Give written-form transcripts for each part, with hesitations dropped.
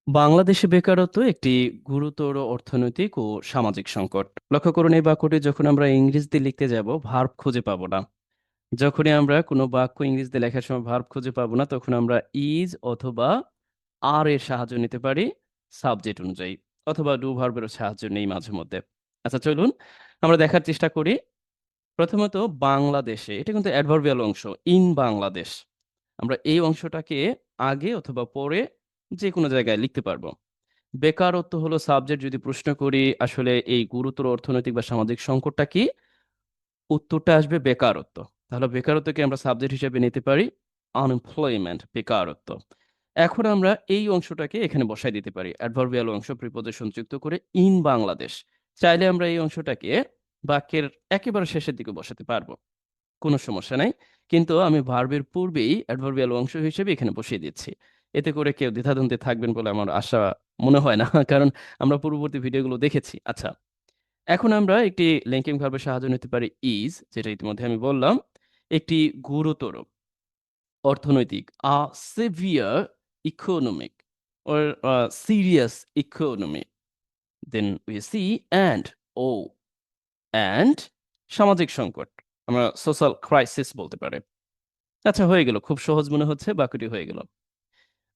বাংলাদেশে বেকারত্ব একটি গুরুতর অর্থনৈতিক ও সামাজিক সংকট। লক্ষ্য করুন, এই বাক্যটি যখন আমরা ইংরেজিতে লিখতে যাব ভার্ব খুঁজে পাবো না। যখনই আমরা কোনো বাক্য ইংরেজিতে লেখার সময় ভার্ব খুঁজে পাবো না, তখন আমরা ইজ অথবা আর এর সাহায্য নিতে পারি সাবজেক্ট অনুযায়ী, অথবা ডু ভার্বেরও সাহায্য নেই মাঝে মধ্যে। আচ্ছা, চলুন আমরা দেখার চেষ্টা করি। প্রথমত, বাংলাদেশে এটা কিন্তু অ্যাডভার্বিয়াল অংশ। ইন বাংলাদেশ, আমরা এই অংশটাকে আগে অথবা পরে যে কোনো জায়গায় লিখতে পারবো। বেকারত্ব হলো সাবজেক্ট। যদি প্রশ্ন করি আসলে এই গুরুতর অর্থনৈতিক বা সামাজিক সংকটটা কি, উত্তরটা আসবে বেকারত্ব। তাহলে বেকারত্বকে আমরা সাবজেক্ট হিসেবে নিতে পারি আনএমপ্লয়মেন্ট, বেকারত্ব। এখন আমরা এই অংশটাকে এখানে বসাই দিতে পারি অ্যাডভার্বিয়াল অংশ প্রিপোজিশন যুক্ত করে ইন বাংলাদেশ। চাইলে আমরা এই অংশটাকে বাক্যের একেবারে শেষের দিকে বসাতে পারবো, কোনো সমস্যা নাই। কিন্তু আমি ভার্বের পূর্বেই অ্যাডভার্বিয়াল অংশ হিসেবে এখানে বসিয়ে দিচ্ছি। এতে করে কেউ দ্বিধাদ্বন্দ্বে থাকবেন বলে আমার আশা মনে হয় না কারণ আমরা পূর্ববর্তী ভিডিওগুলো দেখেছি। আচ্ছা, এখন আমরা একটি লিঙ্কিং ভার্বের সাহায্য নিতে পারি ইজ, যেটা ইতিমধ্যে আমি বললাম। একটি গুরুতর অর্থনৈতিক, severe economic or serious economy. Then we see ও and সামাজিক সংকট, আমরা সোশ্যাল ক্রাইসিস বলতে পারি। আচ্ছা, হয়ে গেল। খুব সহজ মনে হচ্ছে, বাক্যটি হয়ে গেল।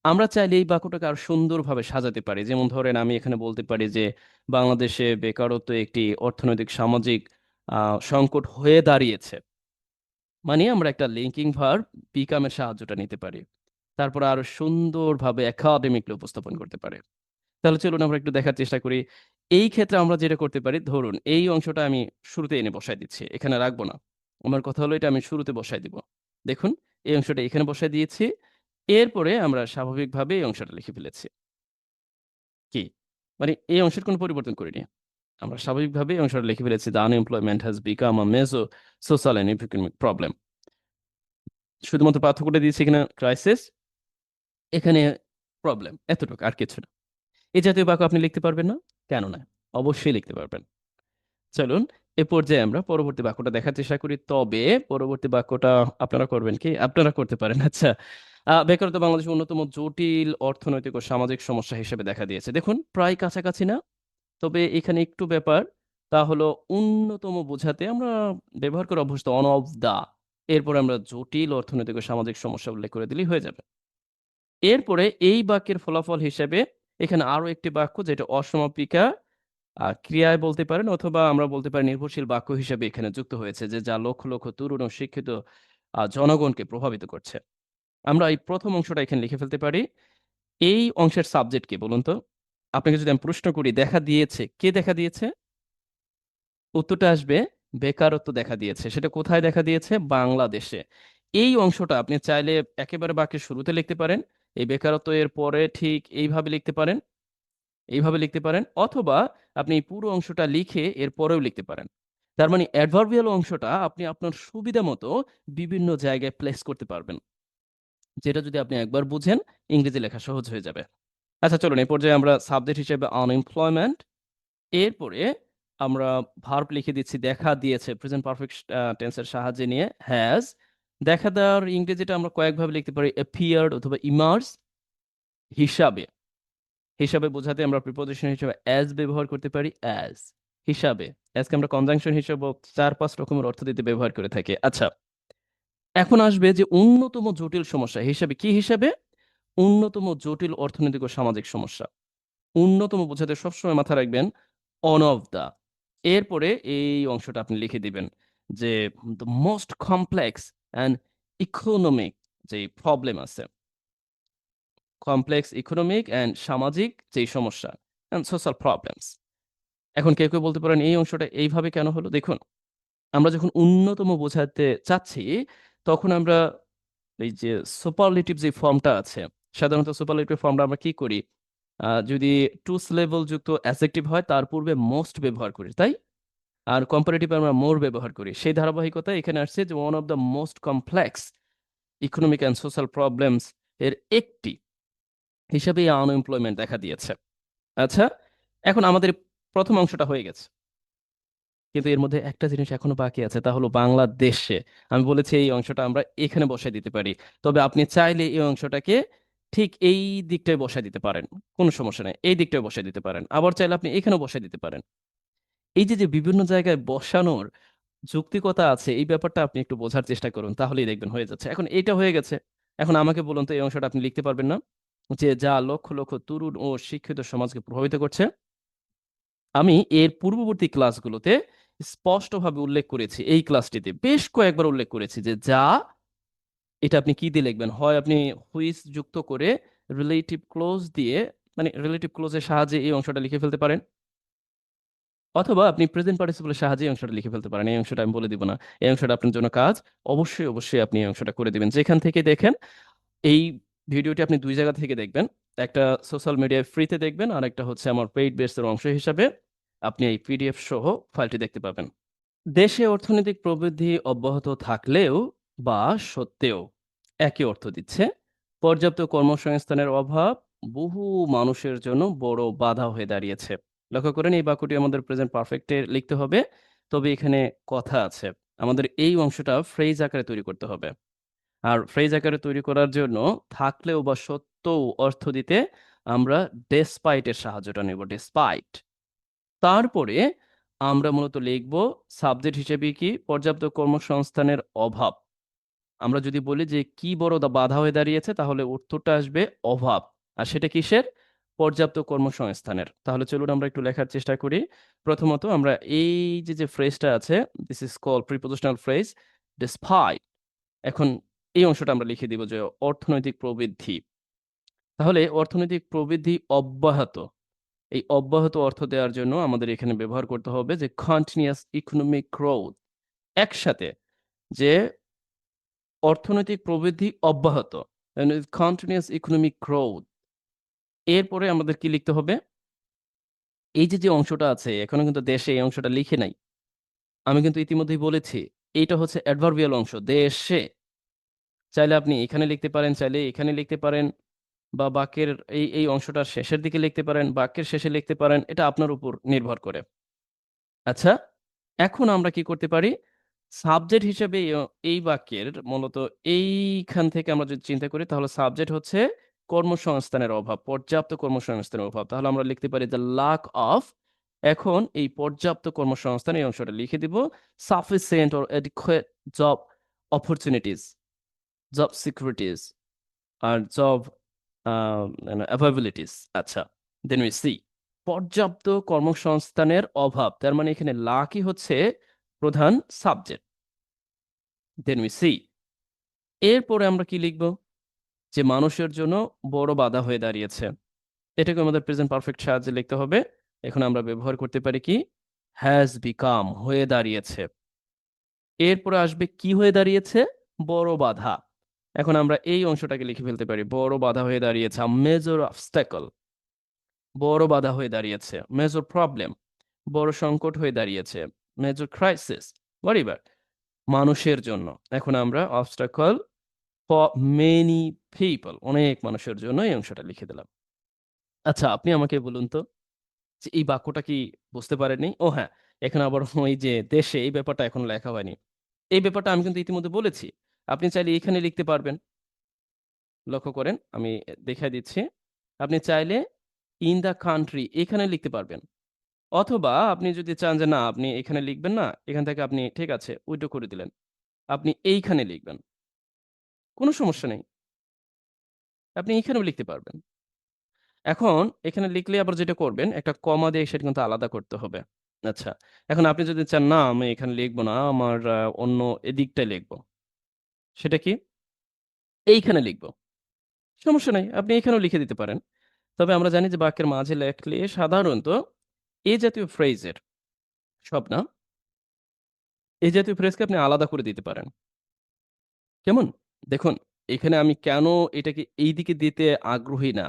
আমরা চাইলে এই বাক্যটাকে আরো সুন্দরভাবে সাজাতে পারি। যেমন ধরেন, আমি এখানে বলতে পারি যে বাংলাদেশে বেকারত্ব একটি অর্থনৈতিক সামাজিক সংকট হয়ে দাঁড়িয়েছে। মানে আমরা একটা লিঙ্কিং ভার্ব বিকাম এর সাহায্যটা নিতে পারি। তারপর আরো সুন্দরভাবে একাডেমিকলি উপস্থাপন করতে পারি। তাহলে চলুন আমরা একটু দেখার চেষ্টা করি। এই ক্ষেত্রে আমরা যেটা করতে পারি, ধরুন এই অংশটা আমি শুরুতে এনে বসায় দিচ্ছি, এখানে রাখবো না। আমার কথা হলো, এটা আমি শুরুতে বসায় দিব। দেখুন, এই অংশটা এখানে বসায় দিয়েছি। এরপরে আমরা স্বাভাবিকভাবে এই অংশটা লিখে ফেলেছি। কি? মানে এই অংশের কোনো পরিবর্তন করিনি। আমরা স্বাভাবিকভাবে এই অংশটা লিখে ফেলেছি। The unemployment has become a major social and economic problem. শুধুমাত্র পার্থক্যটা দিয়েছি, এখানে ক্রাইসিস, এখানে প্রবলেম, এতটুকু, আর কিছু না। এই জাতীয় বাক্য আপনি লিখতে পারবেন না? কেন না? অবশ্যই লিখতে পারবেন। চলুন এ পর্যায়ে আমরা পরবর্তী বাক্যটা দেখার চেষ্টা করি। তবে পরবর্তী বাক্যটা আপনারা করবেন কি? আপনারা করতে পারেন। আচ্ছা, বেকারত্ব বাংলাদেশের অন্যতম জটিল অর্থনৈতিক ও সামাজিক সমস্যা হিসেবে দেখা দিয়েছে। দেখুন, প্রায় কাছাকাছি না? তবে এখানে একটু ব্যাপার, তা হলো অন্যতম বোঝাতে আমরা ব্যবহার করে অভ্যস্ত অন অফ দা। এরপরে আমরা জটিল অর্থনৈতিক ও সামাজিক সমস্যা উল্লেখ করে দিলেই হয়ে যাবে। এরপরে এই বাক্যের ফলাফল হিসেবে এখানে আরো একটি বাক্য, যেটা অসমাপিকা ক্রিয়ায় বলতে পারেন, অথবা আমরা বলতে পারি নির্ভরশীল বাক্য হিসেবে এখানে যুক্ত হয়েছে, যে যা লক্ষ লক্ষ তরুণ ও শিক্ষিত জনগণকে প্রভাবিত করছে। আমরা এই প্রথম অংশটা এখানে লিখে ফেলতে পারি। এই অংশের সাবজেক্ট কি বলুন তো? আপনাকে যদি আমি প্রশ্ন করি, দেখা দিয়েছে, কে দেখা দিয়েছে? উত্তরটা আসবে বেকারত্ব দেখা দিয়েছে। সেটা কোথায় দেখা দিয়েছে? বাংলাদেশে। এই অংশটা আপনি চাইলে একেবারে বাক্যের শুরুতে লিখতে পারেন। এই বেকারত্ব এর পরে ঠিক এইভাবে লিখতে পারেন, এইভাবে লিখতে পারেন, অথবা আপনি এই পুরো অংশটা লিখে এর পরেও লিখতে পারেন। তার মানে অ্যাডভার্বিয়াল অংশটা আপনি আপনার সুবিধা মতো বিভিন্ন জায়গায় প্লেস করতে পারবেন। যেটা যদি আপনি একবার বুঝেন, ইংরেজি লেখা সহজ হয়ে যাবে। আচ্ছা, চলুন এই পর্যায়ে আমরা সাবজেক্ট হিসেবে আনএমপ্লয়মেন্ট, এরপরে আমরা ভার্ব লিখে দিচ্ছি দেখা দিয়েছে প্রেজেন্ট পারফেক্ট টেন্সের সাহায্যে নিয়ে হ্যাজ। দেখা দেওয়ার ইংরেজিটা আমরা কয়েকভাবে লিখতে পারি, অ্যাপিয়ার্ড অথবা ইমার্জ। হিসাবে, হিসাবে বোঝাতে আমরা প্রিপোজিশন হিসেবে অ্যাজ ব্যবহার করতে পারি, অ্যাজ, হিসাবে। অ্যাজকে আমরা কনজাংশন হিসেবে ৪-৫ রকমের অর্থ দিতে ব্যবহার করে থাকি। আচ্ছা, এখন আসবে যে অন্যতম জটিল সমস্যা হিসাবে, কি হিসাবে? অন্যতম জটিল অর্থনৈতিক ও সামাজিক সমস্যা। অন্যতম বোঝাতে সবসময় মাথায় রাখবেন অন অফ দা। এরপরে এই অংশটা আপনি লিখে দিবেন যে the most complex and economic যে প্রবলেম আছে, কমপ্লেক্স ইকোনমিক অ্যান্ড সামাজিক যেই সমস্যা, অ্যান্ড সোশ্যাল প্রবলেমস। এখন কেউ কেউ বলতে পারেন এই অংশটা এইভাবে কেন হলো? দেখুন, আমরা যখন অন্যতম বোঝাতে চাচ্ছি, তখন আমরা এই যে সুপারলেটিভ যে ফর্মটা আছে, সাধারণত সুপারলেটিভ ফর্মটা আমরা কি করি? যদি টু সিলেবল যুক্ত অ্যাডজেক্টিভ হয়, তার পূর্বে মোস্ট ব্যবহার করি, তাই? আর কম্পারেটিভ আমরা মোর ব্যবহার করি। সেই ধারাবাহিকতায় এখানে আসছে যে one of the most complex economic and social problems এর একটি হিসাবে আনএমপ্লয়মেন্ট দেখা দিয়েছে। আচ্ছা, এখন আমাদের প্রথম অংশটা হয়ে গেছে। কিন্তু এর মধ্যে একটা জিনিস এখনো বাকি আছে, তা হলো বাংলাদেশে। আমি বলেছি এই অংশটা আমরা এখানে বসায় দিতে পারি। তবে আপনি চাইলে এই অংশটাকে ঠিক এই দিকটায় বসায় দিতে পারেন। কোনো সমস্যা নাই। এই দিকটায় বসায় দিতে পারেন। আবার চাইলে আপনি এখানেও বসায় দিতে পারেন। এই যে বিভিন্ন জায়গায় বসানোর যৌক্তিকতা আছে, এই ব্যাপারটা আপনি একটু বোঝার চেষ্টা করুন। তাহলেই দেখবেন হয়ে যাচ্ছে। এখন এইটা হয়ে গেছে। এখন আমাকে বলুন তো এই অংশটা আপনি লিখতে পারবেন না? যে যা লক্ষ, লক্ষ তরুণ ও শিক্ষিত সমাজকে প্রভাবিত করছে। আমি এর পূর্ববর্তী ক্লাসগুলোতে স্পষ্টভাবে উল্লেখ করেছি। এই ক্লাসটিতে বেশ কয়েকবার উল্লেখ করেছি যে যা, এটা আপনি কি দিয়ে লিখবেন? হয় আপনি হুইচ যুক্ত করে রিলেটিভ ক্লোজ দিয়ে, মানে রিলেটিভ ক্লোজের সাহায্যে এই অংশটা লিখে ফেলতে পারেন। অথবা আপনি প্রেজেন্ট পার্টিসিপলের সাহায্যে এই অংশটা লিখে ফেলতে পারেন। এই অংশটা আমি বলে দিব না। এই অংশটা আপনার জন্য কাজ। অবশ্যই, অবশ্যই আপনি এই অংশটা করে দিবেন। যেখান থেকে দেখেন, এই ভিডিওটি আপনি ২ জায়গা থেকে দেখবেন। একটা সোশ্যাল মিডিয়ায় ফ্রিতে দেখবেন, আরেকটা হচ্ছে আমার পেইড বেস এর অংশ হিসাবে আপনি এই পিডিএফ সহ ফাইলটি দেখতে পাবেন। দেশে অর্থনৈতিক প্রবৃদ্ধি অব্যাহত থাকলেও বা সত্ত্বেও একই অর্থ দিচ্ছে। পর্যাপ্ত কর্মসংস্থানের অভাব বহু মানুষের জন্য বড় বাধা হয়ে দাঁড়িয়েছে। লক্ষ্য করেন এই বাক্যটি আমাদের প্রেজেন্ট পারফেক্টে লিখতে হবে। তবে এখানে কথা আছে। আমাদের এই অংশটা ফ্রেজ আকারে তৈরি করতে হবে। আর ফ্রেজ আকারে তৈরি করার জন্য থাকলেও বা সত্ত্বেও অর্থ দিতে আমরা ডেসপাইট এর সাহায্যটা নেব। ডেসপাইট। তারপরে আমরা মূলত লিখব সাবজেক্ট হিসেবে কি? পর্যাপ্ত কর্মসংস্থানের অভাব। আমরা যদি বলি যে কি বড় বাধা হয়ে দাঁড়িয়েছে, তাহলে উত্তরটা আসবে অভাব। আর সেটা কিসের? পর্যাপ্ত কর্মসংস্থানের। তাহলে চলুন আমরা একটু লেখার চেষ্টা করি। প্রথমত আমরা এই যে ফ্রেজটা আছে, this is called prepositional phrase, despite. এখন এই অংশটা আমরা লিখে দিব যে অর্থনৈতিক প্রবৃদ্ধি। তাহলে অর্থনৈতিক প্রবৃদ্ধি অব্যাহত। এই অব্যাহত অর্থ দেওয়ার জন্য আমাদের এখানে ব্যবহার করতে হবে যে কন্টিনিউয়াস ইকোনমিক গ্রোথ। একসাথে, যে অর্থনৈতিক প্রবৃদ্ধি অব্যাহত, কন্টিনিউয়াস ইকোনমিক গ্রোথ। এরপরে আমাদের কি লিখতে হবে? এই যে অংশটা আছে, এখনো কিন্তু দেশে এই অংশটা লিখে নাই। আমি কিন্তু ইতিমধ্যেই বলেছি, এইটা হচ্ছে অ্যাডভার্বিয়াল অংশ, দেশে। চাইলে আপনি এখানে লিখতে পারেন, চাইলে এখানে লিখতে পারেন, বা বাক্যের এই অংশটার শেষের দিকে লিখতে পারেন, বাক্যের শেষে লিখতে পারেন। এটা আপনার উপর নির্ভর করে। আচ্ছা, এখন আমরা কি করতে পারি? সাবজেক্ট হিসেবে এই বাক্যের মূলত এইখান থেকে আমরা যদি চিন্তা করি, তাহলে সাবজেক্ট হচ্ছে কর্মসংস্থানের অভাব, পর্যাপ্ত কর্মসংস্থানের অভাব। তাহলে আমরা লিখতে পারি দ্য lack of। এখন এই পর্যাপ্ত কর্মসংস্থান এই অংশটা লিখে দিব sufficient or adequate job opportunities, job securities R job অ্যাভেইলেবিলিটিস। আচ্ছা, দেন উই সি পর্যাপ্ত কর্মসংস্থানের অভাব। তার মানে এখানে লাকই হচ্ছে প্রধান সাবজেক্ট। দেন উই সি এরপরে আমরা কি লিখব? যে মানুষের জন্য বড় বাধা হয়ে দাঁড়িয়েছে। এটাকে আমাদের প্রেজেন্ট পারফেক্ট সাহায্যে লিখতে হবে। এখন আমরা ব্যবহার করতে পারি কি? হ্যাজ বিকাম, হয়ে দাঁড়িয়েছে। এরপরে আসবে কি হয়ে দাঁড়িয়েছে? বড় বাধা। এখন আমরা এই অংশটাকে লিখে ফেলতে পারি, বড় বাধা হয়ে দাঁড়িয়েছে, মেজর অবস্ট্যাকল। বড় বাধা হয়ে দাঁড়িয়েছে, মেজর প্রবলেম। বড় সংকট হয়ে দাঁড়িয়েছে, মেজর ক্রাইসিস। হোয়াটএভার, মানুষের জন্য। এখন আমরা অবস্টাকল ফর মেনি পিপল, অনেক মানুষের জন্য এই অংশটা লিখে দিলাম। আচ্ছা, আপনি আমাকে বলুন তো যে এই বাক্যটা কি বুঝতে পারেননি? ও হ্যাঁ, এখানে আবার ওই যে দেশে, এই ব্যাপারটা এখনো লেখা হয়নি। এই ব্যাপারটা আমি কিন্তু ইতিমধ্যে বলেছি। আপনি চাইলে এখানে লিখতে পারবেন। লক্ষ্য করেন, আমি দেখাই দিচ্ছি। আপনি চাইলে ইন দ্য কান্ট্রি এখানে লিখতে পারবেন। অথবা আপনি যদি চান যে না, আপনি এখানে লিখবেন না, এখান থেকে আপনি ঠিক আছে উইথড্র করে দিলেন। আপনি এইখানে লিখবেন। কোনো সমস্যা নেই। আপনি এখানেও লিখতে পারবেন। এখন এখানে লিখলে আবার যেটা করবেন, একটা কমা দিয়ে সেটা কিন্তু আলাদা করতে হবে। আচ্ছা, এখন আপনি যদি চান না আমি এখানে লিখব না, আমার অন্য এদিকটায় লিখব। সেটা কি? এইখানে লিখব। সমস্যা নাই। আপনি এখানেও লিখে দিতে পারেন। তবে আমরা জানি যে বাক্যের মাঝে লেখলে সাধারণত এ জাতীয় ফ্রেজের, সব না, এই জাতীয় ফ্রেজকে আপনি আলাদা করে দিতে পারেন। কেমন? দেখুন, এখানে আমি কেন এটাকে এইদিকে দিতে আগ্রহী না,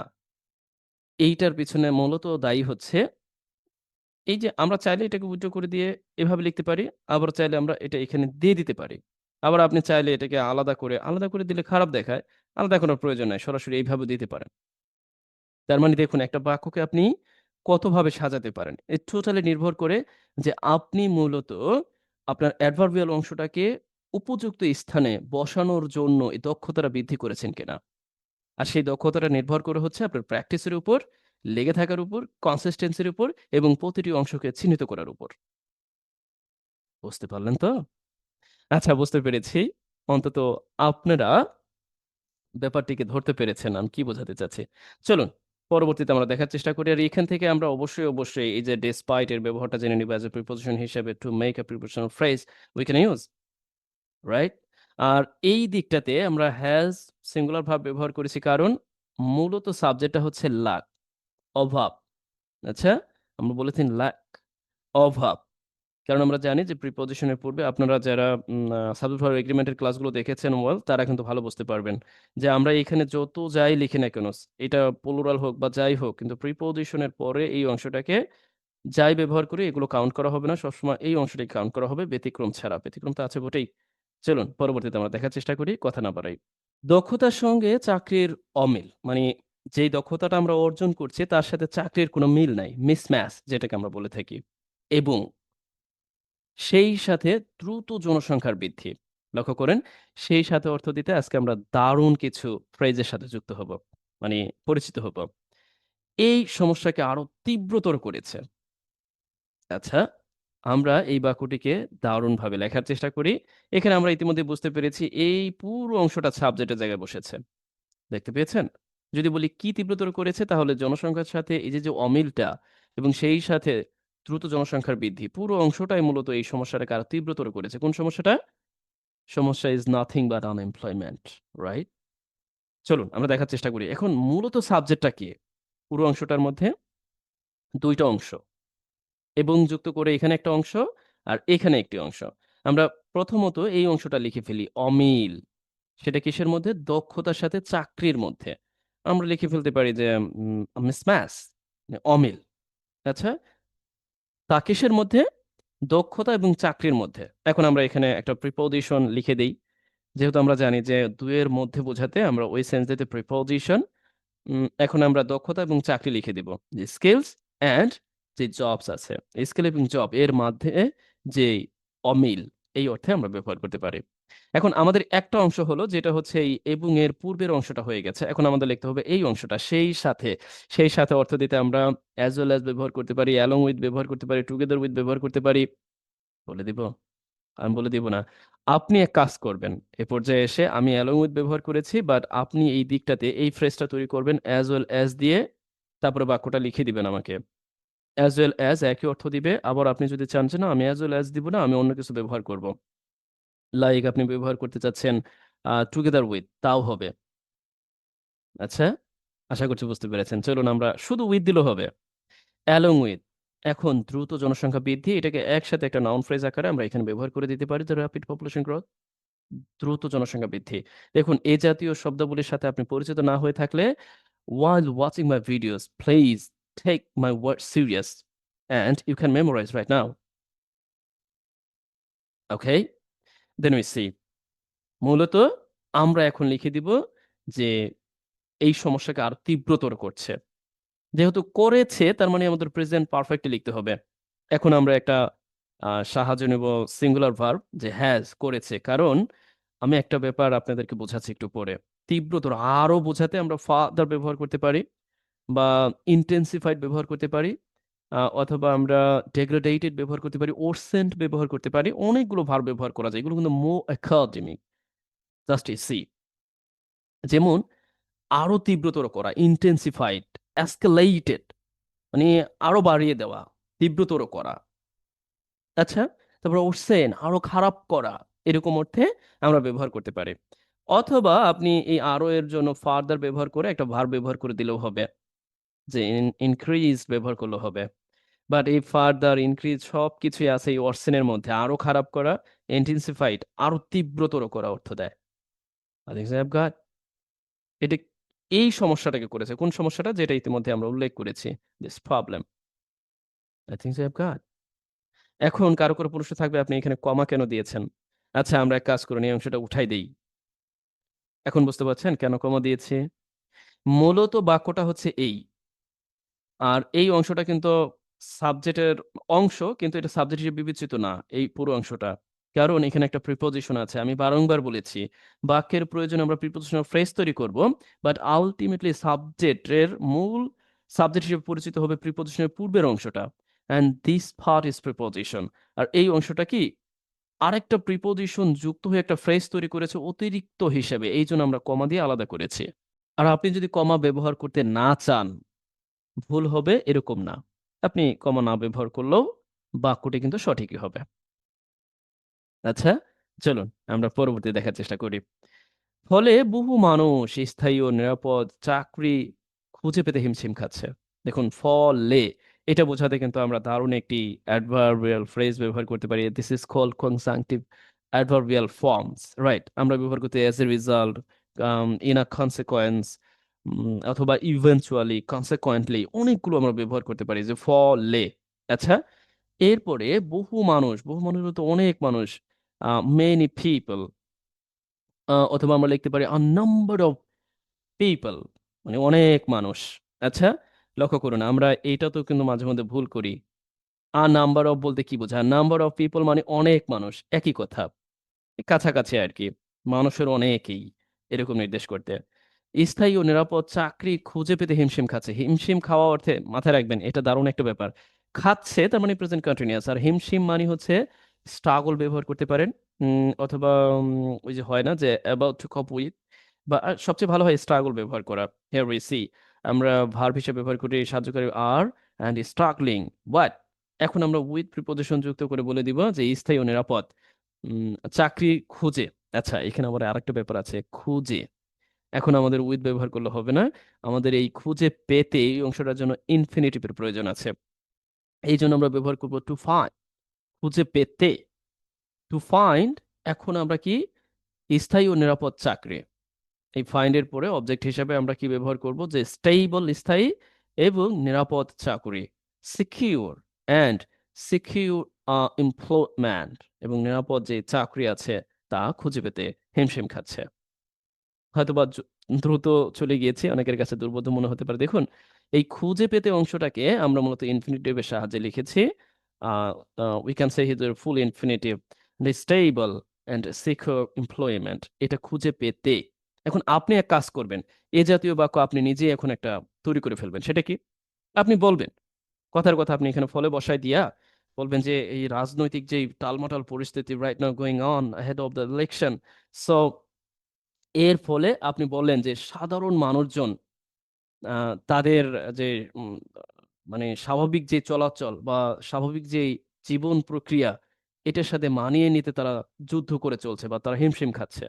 এইটার পিছনে মূলত দায়ী হচ্ছে এই যে আমরা চাইলে এটাকে উইথড্র করে দিয়ে এভাবে লিখতে পারি। আবার চাইলে আমরা এটা এখানে দিয়ে দিতে পারি। আবার আপনি চাইলে এটাকে আলাদা করে দিলে খারাপ দেখায়। আলাদা করার প্রয়োজন নাই। সরাসরি এইভাবে দিতে পারেন। তার মানে দেখুন, একটা বাক্যকে আপনি কতভাবে সাজাতে পারেন। টোটালি নির্ভর করে যে আপনি মূলত আপনার অ্যাডভার্বিয়াল অংশটাকে উপযুক্ত স্থানে বসানোর জন্য এই দক্ষতাটা বৃদ্ধি করেছেন কিনা। আর সেই দক্ষতাটা নির্ভর করে হচ্ছে আপনার প্র্যাকটিসের উপর, লেগে থাকার উপর, কনসিস্টেন্সির উপর এবং প্রতিটি অংশকে চিহ্নিত করার উপর। বুঝতে পারলেন তো? আচ্ছা, বুঝতে পেরেছি। অন্তত আপনারা ব্যাপারটিকে ধরতে পেরেছেন আমি কি বোঝাতে চাচ্ছি। চলুন পরবর্তীতে আমরা দেখার চেষ্টা করি। আর এখান থেকে আমরা অবশ্যই এই যে despite এর ব্যবহারটা জেনে নিব as a preposition হিসেবে to make a prepositional phrase we can use, right? আর এই দিকটাতে আমরা has সিঙ্গুলার ভার্ব ব্যবহার করেছি কারণ মূলত সাবজেক্টটা হচ্ছে lack, অভাব। আচ্ছা? আমরা বলেছি lack, অভাব। কারণ আমরা জানি যে প্রিপজিশনের পূর্বে আপনারা যারা সাবজেক্ট ভার্ব এগ্রিমেন্টের ক্লাসগুলো দেখেছেন তারা কিন্তু ভালো বুঝতে পারবেন যে আমরা এখানে যত যাই লিখি না কেন, এটা প্লুরাল হোক বা যাই হোক, কিন্তু প্রিপজিশনের পরে এই অংশটাকে যাই ব্যবহার করি এগুলো কাউন্ট করা হবে না। সবসময় এই অংশটাই কাউন্ট করা হবে ব্যতিক্রম ছাড়া। ব্যতিক্রম তো আছে বটেই। চলুন পরবর্তীতে আমরা দেখার চেষ্টা করি, কথা না বাড়াই। দক্ষতার সঙ্গে চাকরির অমিল। মানে যেই দক্ষতাটা আমরা অর্জন করছি তার সাথে চাকরির কোনো মিল নাই। মিসম্যাচ যেটাকে আমরা বলে থাকি। এবং সেই সাথে দ্রুত জনসংখ্যার বৃদ্ধি। লক্ষ্য করেন, সেই সাথে অর্থ দিতে আজকে আমরা দারুণ কিছু ফ্রেজের সাথে যুক্ত হব। মানে পরিচিত হব। এই সমস্যাকে আরো তীব্রতর করেছে। আচ্ছা, আমরা এই বাক্যটিকে দারুণভাবে লেখার চেষ্টা করি। এখানে আমরা ইতিমধ্যে বুঝতে পেরেছি এই পুরো অংশটা সাবজেক্টের জায়গায় বসেছে। দেখতে পেয়েছেন? যদি বলি কি তীব্রতর করেছে তাহলে জনসংখ্যার সাথে এই যে অমিলটা এবং সেই সাথে দ্রুত জনসংখ্যার বৃদ্ধি পুরো অংশটাই মূলত এই সমস্যাটাকে আরো তীব্রতর করেছে। কোন সমস্যাটা? সমস্যা is nothing but unemployment, right? চলুন আমরা দেখার চেষ্টা করি। এখন মূলত সাবজেক্টটা কি? পুরো অংশটার মধ্যে ২ টা অংশ এবং যুক্ত করে এখানে একটা অংশ আর এখানে একটি অংশ। আমরা প্রথমত এই অংশটা লিখে ফেলি অমিল। সেটা কিসের মধ্যে? দক্ষতার সাথে চাকরির মধ্যে। আমরা লিখে ফেলতে পারি যে মিসম্যাচ, অমিল। আচ্ছা? তা কিসের মধ্যে? দক্ষতা এবং চাকরির মধ্যে। এখন আমরা এখানে একটা প্রিপোজিশন লিখে দেই। যেহেতু আমরা জানি যে ২ এর মধ্যে বোঝাতে আমরা ওই সেন্স দিতে প্রিপোজিশন। এখন আমরা দক্ষতা এবং চাকরি লিখে দিব। যে স্কিলস অ্যান্ড যে জবস আছে। স্কিল এবং জব এর মাঝে যেই অমিল, এই অর্থে আমরা ব্যবহার করতে পারি। এখন আমাদের একটা অংশ হলো যেটা হচ্ছে এই এবং এর পূর্বের অংশটা হয়ে গেছে। এখন আমাদের লিখতে হবে এই অংশটা সেই সাথে অর্থ দিতে আমরা as well as ব্যবহার করতে পারি, along with ব্যবহার করতে পারি, together with ব্যবহার করতে পারি। বলে দিব? আমি বলে দিব না। আপনি এক কাজ করবেন। এ পর্যায়ে এসে আমি along with ব্যবহার করেছি, বাট আপনি এই দিকটাতে এই ফ্রেজটা তৈরি করবেন as well as দিয়ে তারপরে বাক্যটা লিখে দিবেন আমাকে। as well as একই অর্থ দিবে। আবার আপনি যদি চান যে না আমি as well as দিব না, আমি অন্য কিছু ব্যবহার করব। লাইক আপনি ব্যবহার করতে চাচ্ছেন together with, তাও হবে। আচ্ছা? আশা করছি বুঝতে পেরেছেন। চলুন আমরা শুধু with দিলেও হবে। along with, এখন দ্রুত জনসংখ্যা বৃদ্ধি এটাকে একসাথে একটা নাউন ফ্রেজ আকারে আমরা এখানে ব্যবহার করে দিতে পারি। the rapid population growth, দ্রুত জনসংখ্যা বৃদ্ধি। দেখুন এ জাতীয় শব্দাবলীর সাথে আপনি পরিচিত না হয়ে থাকলে while watching my videos please take my words serious and you can memorize right now. Okay? Then we see. মূলত আমরা এখন লিখে দিব যে এই সমস্যাকে আরো তীব্রতর করছে। যেহেতু করেছে তার মানে আমাদের প্রেজেন্ট পারফেক্টলি লিখতে হবে। এখন আমরা একটা সাহায্য নেব সিঙ্গুলার ভার্ব যে হ্যাজ করেছে। কারণ আমি একটা ব্যাপার আপনাদেরকে বোঝাচ্ছি একটু পরে। তীব্রতর আরো বোঝাতে আমরা ফার্দার ব্যবহার করতে পারি বা ইনটেনসিফাইড ব্যবহার করতে পারি। অথবা আমরা ডেগ্রেডেটেড ব্যবহার করতে পারি, ওরসেন্ট ব্যবহার করতে পারি। অনেকগুলো ভার্ব ব্যবহার করা যায়। এগুলো কিন্তু একাডেমিক। Just see. যেমন আরো তীব্রতর করা, ইনটেনসিফাইড, এসকেলেটেড মানে আরো বাড়িয়ে দেওয়া, তীব্রতর করা। আচ্ছা? তারপর ওরসেন আরো খারাপ করা। এরকম অর্থে আমরা ব্যবহার করতে পারি। অথবা আপনি এই আরো এর জন্য ফার্দার ব্যবহার করে একটা ভার্ব ব্যবহার করে দিলেও হবে। যে ইনক্রিজ ব্যবহার করলেও হবে। বাট এই ফার্দার, ইনক্রিজ সবকিছুই আছে এই ওরসেন এর মধ্যে। আরো খারাপ করা, ইনটেনসিফাইড আরো তীব্রতর করা অর্থ দেয়। I think so I've got এটা এই সমস্যাটাকে করেছে। কোন সমস্যাটা? যেটা ইতিমধ্যে আমরা উল্লেখ করেছি। This problem. I think so I've got. এখন কারো প্রশ্ন থাকবে আপনি এখানে কমা কেন দিয়েছেন? আচ্ছা আমরা এক কাজ করুন এই অংশটা উঠাই দেই। এখন বুঝতে পারছেন কেন কমা দিয়েছি? মূলত বাক্যটা হচ্ছে এই। আর এই অংশটা কিন্তু সাবজেক্টের অংশ, কিন্তু এটা সাবজেক্ট হিসেবে বিবেচিত না। এই পুরো অংশটা। কারণ এখানে একটা প্রিপোজিশন আছে। আমি বারংবার বলেছি, বাক্যের প্রয়োজনে আমরা প্রিপোজিশনাল ফ্রেজ তৈরি করব, বাট আল্টিমেটলি সাবজেক্টের মূল সাবজেক্ট হিসেবে পরিচিত হবে প্রিপোজিশনের পূর্বের অংশটা। And this part is preposition. আর এই অংশটা কি আরেকটা প্রিপোজিশন যুক্ত হয়ে একটা ফ্রেজ তৈরি করেছে অতিরিক্ত হিসেবে, এই জন্য আমরা কমা দিয়ে আলাদা করেছি। আর আপনি যদি কমা ব্যবহার করতে না চান, ভুল হবে এরকম না, আপনি কমা না ব্যবহার করলেও বাক্যটি কিন্তু সঠিকই হবে। আচ্ছা, চলুন আমরা পরবর্তী দেখার চেষ্টা করি। ফলে বহু মানুষ স্থায়ী ও নিরাপদ চাকরি খুঁজে পেতে হিমশিম খাচ্ছে। দেখুন, ফলে এটা বোঝাতে কিন্তু আমরা দারুণ একটি অ্যাডভার্বিয়াল ফ্রেজ ব্যবহার করতে পারি। This is called conjunctive adverbial forms, right? আমরা ব্যবহার করতে as a result, in a consequence, অথবা ইভেনচুয়ালি, কনসিকোয়েন্টলি, অনেকগুলো আমরা ব্যবহার করতে পারি যে ফলে। আচ্ছা, এরপরে বহু মানুষ, বহু মানুষ বলতে অনেক মানুষ, মেনি পিপল, অথবা আমরা লিখতে পারি a number of people, মানে অনেক মানুষ। আচ্ছা, লক্ষ্য করুন আমরা এইটাতেও কিন্তু মাঝে মধ্যে ভুল করি। a number of বলতে কি বোঝায়? number of people মানে অনেক মানুষ, একই কথা, কাছাকাছি আর কি, মানুষের অনেকেই, এরকম নির্দেশ করতে। স্থায়ী ও নিরাপদ চাকরি খুঁজে পেতে হিমশিম খাচ্ছে। হিমশিম খাওয়া অর্থে মাথায় রাখবেন, এটা দারুণ একটা ব্যাপার। খাচ্ছে তার মানে প্রেজেন্ট কন্টিনিউয়াস, আর হিমশিম মানে হচ্ছে স্ট্রাগল ব্যবহার করতে পারেন, অথবা ওই যে হয় না যে অ্যাবাউট টু কপ উইথ, বা সবচেয়ে ভালো হয় স্ট্রাগল ব্যবহার করা। হিয়ার উই সি, আমরা ভার্ব হিসেবে ব্যবহার করি সাহায্যকারী আর অ্যান্ড স্ট্রাগলিং, বাট এখন আমরা উইথ প্রিপোজিশন যুক্ত করে বলে দিব যে স্থায়ী ও নিরাপদ চাকরি খুঁজে। আচ্ছা, এখানে আবার আরেকটা ব্যাপার আছে, খুঁজে। এখন আমাদের উইথ ব্যবহার করলে হবে না, আমাদের এই খুঁজে পেতে এই অংশটার জন্য ইনফিনিটিভের প্রয়োজন আছে। এই জন্য আমরা ব্যবহার করব টু ফাইন্ড, খুঁজে পেতে, টু ফাইন্ড। এখন আমরা কি স্থায়ী ও নিরাপদ চাকরি, এই ফাইন্ড এর পরে অবজেক্ট হিসেবে আমরা কি ব্যবহার করব যে স্টেবল, স্থায়ী এবং নিরাপদ চাকরি, সিকিউর অ্যান্ড সিকিউর এমপ্লয়মেন্ট, এবং নিরাপদ যে চাকরি আছে তা খুঁজে পেতে হিমশিম খাচ্ছে। হয়তোবা দ্রুত চলে গিয়েছি, অনেকের কাছে দুর্বোধ্য মনে হতে পারে। দেখুন, এই খুঁজে পেতে অংশটাকে আমরা মূলত ইনফিনিটিভের সাহায্যে লিখেছি। We can say his full infinitive, the stable and secure employment, এটা খুঁজে পেতে। এখন আপনি এক কাজ করবেন, এ জাতীয় বাক্য আপনি নিজেই এখন একটা তৈরি করে ফেলবেন। সেটা কি? আপনি বলবেন, কথার কথা আপনি এখানে ফলে বসায় দিয়া বলবেন যে এই রাজনৈতিক যে টালমাটাল পরিস্থিতি right now going on ahead of the election, so এর ফলে আপনি বললেন যে সাধারণ মানুষজন তাদের যে উম মানে স্বাভাবিক যে চলাচল বা স্বাভাবিক যেই জীবন প্রক্রিয়া, এটার সাথে মানিয়ে নিতে তারা যুদ্ধ করে চলছে বা তারা হিমশিম খাচ্ছে।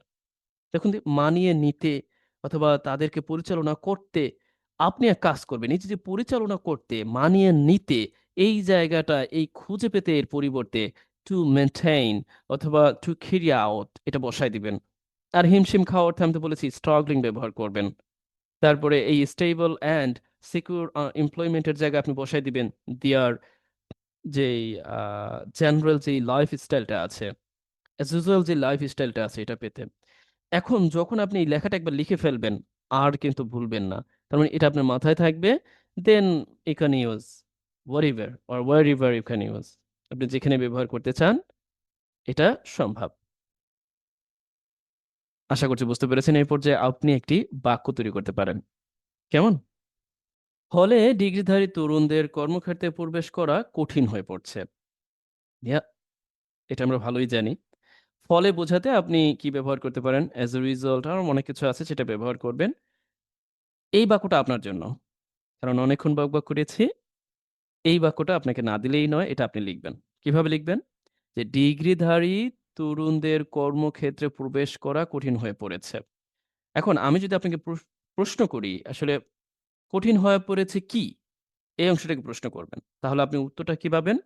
দেখুন, মানিয়ে নিতে অথবা তাদেরকে পরিচালনা করতে আপনি এক কাজ করবেন। এই যে পরিচালনা করতে, মানিয়ে নিতে, এই জায়গাটা এই খুঁজে পেতে এর পরিবর্তে টু মেইনটেইন অথবা টু ক্যারি আউট এটা বসায় দিবেন। আর হিমশিম খাওয়া অর্থে আমি তো বলেছি স্ট্রাগলিং ব্যবহার করবেন। তারপরে এই স্টেবল অ্যান্ড সিকিউর এমপ্লয়মেন্টের জায়গায় আপনি বসায় দিবেন দেয়ার যেই জেনারেল যেই লাইফস্টাইলটা আছে, অ্যাজ ইউজুয়াল যে লাইফস্টাইলটা আছে এটা পেতে। এখন যখন আপনি এই লেখাটা একবার লিখে ফেলবেন, আর কিন্তু ভুলবেন না। তার মানে এটা আপনার মাথায় থাকবে। দেন you can use whatever or wherever you can use, আপনি যেখানে ব্যবহার করতে চান এটা সম্ভব। আশা করছি বুঝতে পেরেছেন। এই পর্যায়ে আপনি একটি বাক্য তৈরি করতে পারেন। কেমন? ফলে ডিগ্রিধারী তরুণদের কর্মক্ষেত্রে প্রবেশ করা কঠিন হয়ে পড়ছে। ইয়া, এটা আমরা ভালোই জানি। ফলে বোঝাতে আপনি কি ব্যবহার করতে পারেন? অ্যাজ এ রিজাল্ট, আর অনেক কিছু আছে সেটা ব্যবহার করবেন। এই বাক্যটা আপনার জন্য। কারণ অনেকক্ষণ বকবক করেছি। এই বাক্যটা আপনাকে না দিলেই নয়, এটা আপনি লিখবেন। কিভাবে লিখবেন? যে ডিগ্রিধারী তরুণদের কর্মক্ষেত্রে প্রবেশ করা কঠিন হয়ে পড়েছে। এখন আমি যদি আপনাকে প্রশ্ন করি আসলে কঠিন হয়ে পড়েছে কি? এই অংশটাকে প্রশ্ন করবেন। তাহলে আপনি উত্তরটা কি পাবেন?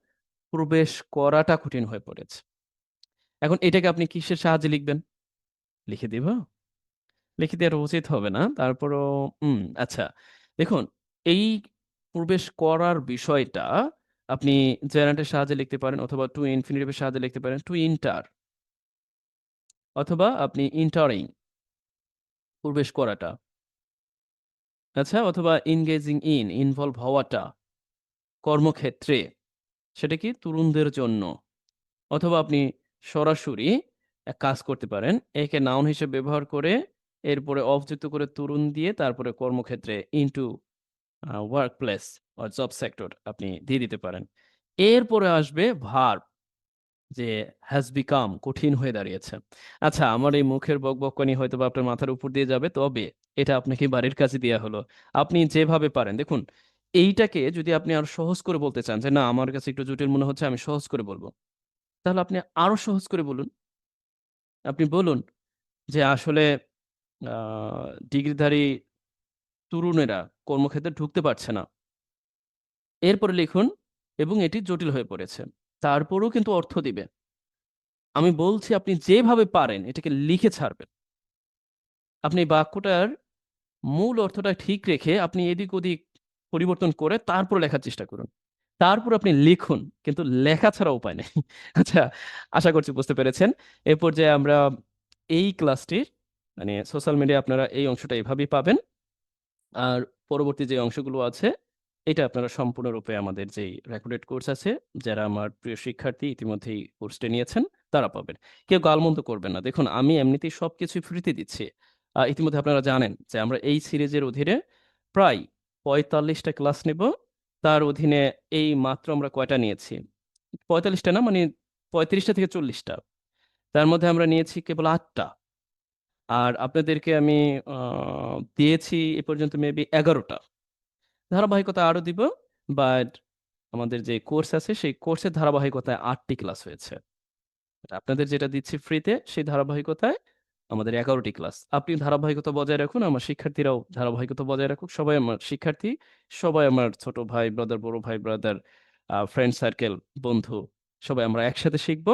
প্রবেশ করাটা কঠিন হয়ে পড়েছে। এখন এটাকে আপনি কিসের সাহায্যে লিখবেন? লিখে দিব? লিখে দেওয়াটা উচিত হবে না। তারপরও আচ্ছা। দেখুন, এই প্রবেশ করার বিষয়টা আপনি জেনারেটের সাহায্যে লিখতে পারেন, অথবা টু ইনফিনিটিভ এর সাহায্যে লিখতে পারেন। টু ইন্টার, অথবা আপনি ইন্টারিং, প্রবেশ করাটা। আচ্ছা, অথবা এনগেজিং ইন, ইনভলভ হওয়াটা কর্মক্ষেত্রে। সেটা কি? তরুণদের জন্য। অথবা আপনি সরাসরি কাজ করতে পারেন। একে নাউন হিসেবে ব্যবহার করে এরপরে অফ যুক্ত করে তরুণ দিয়ে তারপরে কর্মক্ষেত্রে into work place or job sector আপনি দিয়ে দিতে পারেন। এরপরে আসবে ভার্ব, যে হ্যাজ বিকাম কঠিন হয়ে দাঁড়িয়েছে। আচ্ছা, আমার এই মুখের বকবকানি হয়তোবা আপনার মাথার উপর দিয়ে যাবে। তবে এটা আপনাকে বাড়ির কাজে দেয়া হলো। আপনি যেভাবে পারেন দেখুন, এইটাকে যদি আপনি আরো সহজ করে বলতে চান যে, "না, আমার কাছে একটু জটিল মনে হচ্ছে, আমি সহজ করে বলব।" তাহলে আপনি আরো সহজ করে বলুন। আপনি বলুন যে, "আসলে আ ডিগ্রিধারী তরুণেরা কর্মক্ষেত্রে ঢুকতে পারছে না।" এরপরে লিখুন, "এবং এটি জটিল হয়ে পড়েছে।" তারপরেও কিন্তু অর্থ দিবে। আমি বলছি আপনি যেভাবে পারেন এটাকে লিখে ছাড়বেন। আপনি বাক্যটার মূল অর্থটা ঠিক রেখে আপনি এদিক-ওদিক পরিবর্তন করে তারপরে লেখার চেষ্টা করুন। তারপর আপনি লিখুন। কিন্তু লেখা ছাড়া উপায় নেই। আচ্ছা, আশা করছি বুঝতে পেরেছেন। এ পর্যায়ে আমরা এই ক্লাসটির মানে সোশ্যাল মিডিয়ায় আপনারা এই অংশটা এভাবেই পাবেন। আর পরবর্তী যে অংশগুলো আছে, এটা আপনারা সম্পূর্ণরূপে আমাদের যেই রেকর্ডেড কোর্স আছে, যারা আমার প্রিয় শিক্ষার্থী ইতিমধ্যেই কোর্সটি নিয়েছেন, তারা পাবেন। কেউ গালমন্দ করবেন না। দেখুন, আমি এমনিতেই সবকিছুই ফ্রিতে দিচ্ছি। ইতিমধ্যে আপনারা জানেন যে আমরা এই সিরিজের অধীনে প্রায় ৪৫ টা ক্লাস নেব। তার অধীনে এই মাত্র আমরা কয়টা নিয়েছি? ৪৫ টা না, মানে ৩৫ টা থেকে ৪০ টা। তার মধ্যে আমরা নিয়েছি কেবল ৮ টা। আর আপনাদেরকে আমি আ দিয়েছি এ পর্যন্ত মেবি ১১ টা। ধারাবাহিকতা আরো দিব। বাট আমাদের যে কোর্স আছে সেই কোর্সের ধারাবাহিকতায় ৮ টি ক্লাস হয়েছে। আপনাদের যেটা দিচ্ছি ফ্রিতে সেই ধারাবাহিকতায় আমাদের ১১ টি ক্লাস। আপনি ধারাবাহিকতা বজায় রাখুন, আমার শিক্ষার্থীরাও ধারাবাহিকতা বজায় রাখুক। সবাই আমার শিক্ষার্থী, সবাই আমার ছোট ভাই, ব্রাদার, বড় ভাই, ব্রাদার, ফ্রেন্ড সার্কেল, বন্ধু, সবাই আমরা একসাথে শিখব।